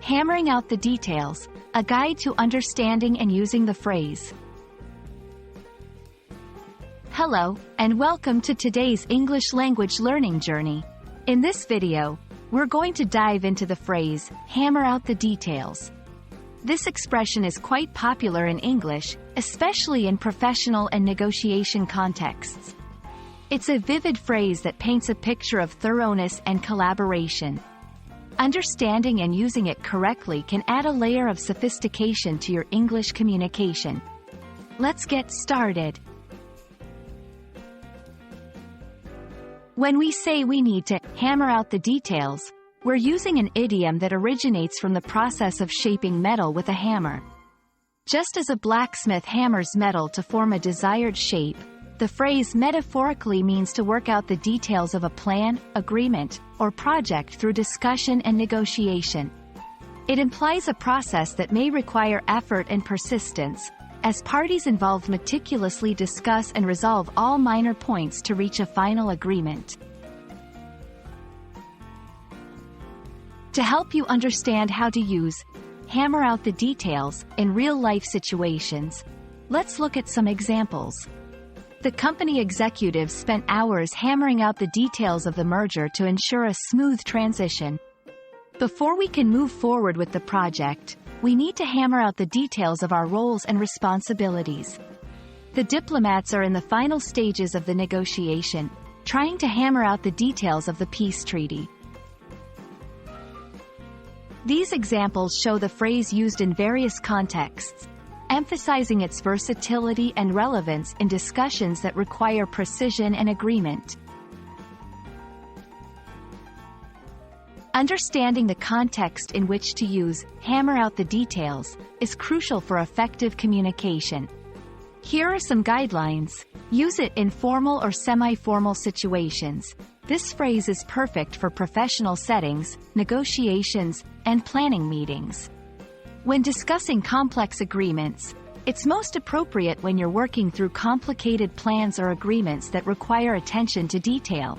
Hammering out the details, a guide to understanding and using the phrase. Hello, and welcome to today's English language learning journey. In this video, we're going to dive into the phrase, hammer out the details. This expression is quite popular in English, especially in professional and negotiation contexts. It's a vivid phrase that paints a picture of thoroughness and collaboration. Understanding and using it correctly can add a layer of sophistication to your English communication. Let's get started. When we say we need to hammer out the details, we're using an idiom that originates from the process of shaping metal with a hammer. Just as a blacksmith hammers metal to form a desired shape, the phrase metaphorically means to work out the details of a plan, agreement, or project through discussion and negotiation. It implies a process that may require effort and persistence, as parties involved meticulously discuss and resolve all minor points to reach a final agreement. To help you understand how to use hammer out the details in real-life situations, let's look at some examples. The company executives spent hours hammering out the details of the merger to ensure a smooth transition. Before we can move forward with the project, we need to hammer out the details of our roles and responsibilities. The diplomats are in the final stages of the negotiation, trying to hammer out the details of the peace treaty. These examples show the phrase used in various contexts, emphasizing its versatility and relevance in discussions that require precision and agreement. Understanding the context in which to use hammer out the details is crucial for effective communication. Here are some guidelines. Use it in formal or semi-formal situations. This phrase is perfect for professional settings, negotiations, and planning meetings. When discussing complex agreements, it's most appropriate when you're working through complicated plans or agreements that require attention to detail.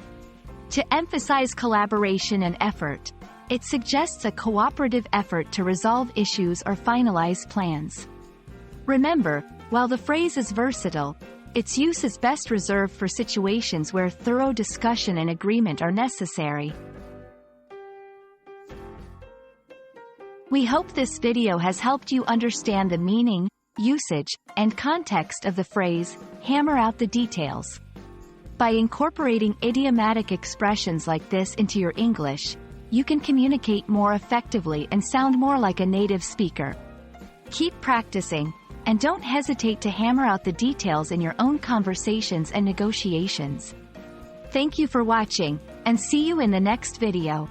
To emphasize collaboration and effort, it suggests a cooperative effort to resolve issues or finalize plans. Remember, while the phrase is versatile, its use is best reserved for situations where thorough discussion and agreement are necessary. We hope this video has helped you understand the meaning, usage, and context of the phrase, hammer out the details. By incorporating idiomatic expressions like this into your English, you can communicate more effectively and sound more like a native speaker. Keep practicing, and don't hesitate to hammer out the details in your own conversations and negotiations. Thank you for watching, and see you in the next video.